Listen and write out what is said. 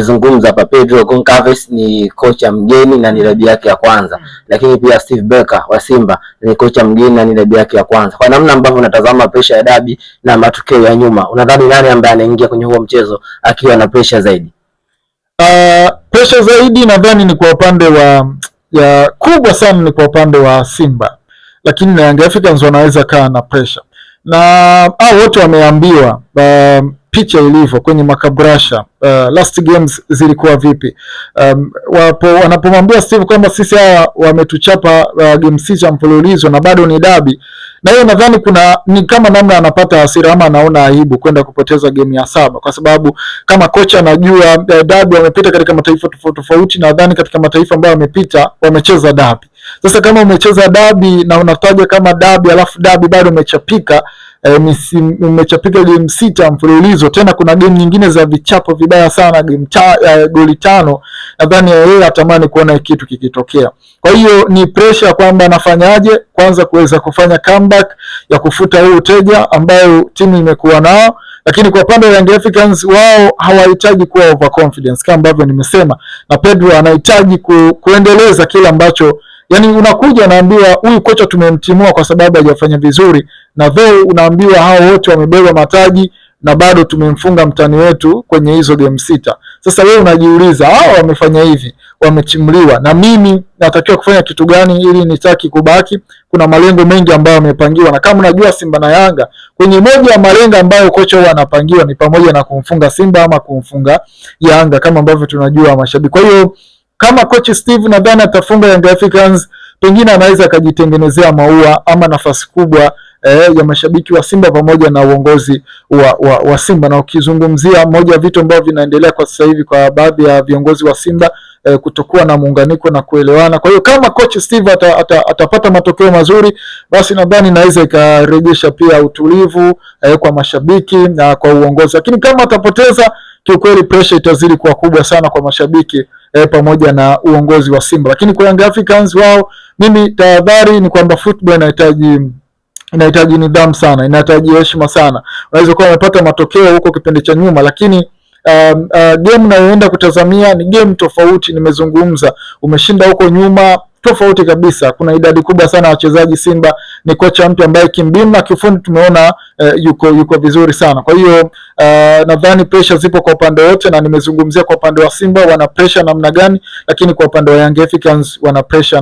amezungumza hapa, Pedro Goncalves ni kocha mgeni na ni dabi yake ya kwanza, lakini pia Steve Barker wa Simba ni kocha mgeni na ni dabi yake ya kwanza. Kwa namna ambavyo unatazama pressure ya dabi na matokeo ya nyuma, unadhani nani ambaye anaingia kwenye huo mchezo akiwa na pressure zaidi? Pressure zaidi nadhani ni kwa upande ya kubwa sana ni kwa upande wa Simba, lakini na Young Africans wanaweza kaa na pressure, na wote wameambiwa picha ilivyo kwenye makabrasha, last games zilikuwa vipi. Wanapomwambia Steve kwamba sisi hawa wametuchapa game 6 mfululizo na bado ni dabi, na hiyo nadhani ni kama namna anapata hasira ama anaona aibu kwenda kupoteza game ya 7, kwa sababu kama kocha anajua dabi wamepita katika mataifa tofauti, nadhani katika mataifa ambayo wamepita wamecheza dabi. Sasa kama umecheza dabi na unataja kama dabi alafu dabi bado umechapika, umechapika game 6 mfululizo, tena kuna game nyingine za vichapo vibaya sana, goli 5, nadhani yeye atamani kuona kitu kikitokea. Kwa hiyo ni pressure kwamba anafanyaje kwanza kuweza kufanya comeback ya kufuta huu uteja ambayo timu imekuwa nao, lakini kwa upande wa Young Africans wao hawahitaji kuwa overconfidence kama ambavyo nimesema, na Pedro anahitaji kuendeleza kile ambacho, yani unakuja unaambiwa huyu kocha tumemtimua kwa sababu hajafanya vizuri, na though unaambiwa hao wote wamebeba mataji na bado tumemfunga mtani wetu kwenye hizo game 6. Sasa wewe unajiuliza hao wamefanya hivi, wamechimliwa, na mimi natakiwa kufanya kitu gani ili nitaki kubaki? Kuna malengo mengi ambayo yamepangiwa, na kama unajua Simba na Yanga, kwenye moja ya malengo ambayo kocha huwa anapangiwa ni pamoja na kumfunga Simba ama kumfunga Yanga kama ambavyo tunajua mashabiki. Kwa hiyo kama coach Steve nadhani atafunga Young Africans, pengine anaweza akajitengenezea maua ama nafasi kubwa ya mashabiki wa Simba pamoja na uongozi wa Simba. Na ukizungumzia moja ya vitu ambavyo vinaendelea kwa sasa hivi kwa baadhi ya viongozi wa Simba, kutokuwa na muunganiko na kuelewana. Kwa hiyo kama coach Steve atapata matokeo mazuri, basi nadhani naweza ikarejesha pia utulivu kwa mashabiki na kwa uongozi. Lakini kama atapoteza, kiukweli pressure itazidi kuwa kubwa sana kwa mashabiki pamoja na uongozi wa Simba. Lakini kwa Young Africans wao, mimi tahadhari ni kwamba football inahitaji nidhamu sana, inahitaji heshima sana. Unaweza kuwa umepata matokeo huko kipindi cha nyuma, lakini game nayoenda kutazamia ni game tofauti. Nimezungumza, umeshinda huko nyuma, tofauti kabisa. Kuna idadi kubwa sana wachezaji Simba, ni kocha mpya ambaye kimbinu na kifundi tumeona yuko vizuri sana. Kwa hiyo nadhani pressure zipo kwa upande wote, na nimezungumzia kwa upande wa Simba wana pressure namna gani, lakini kwa upande wa Young Africans wana pressure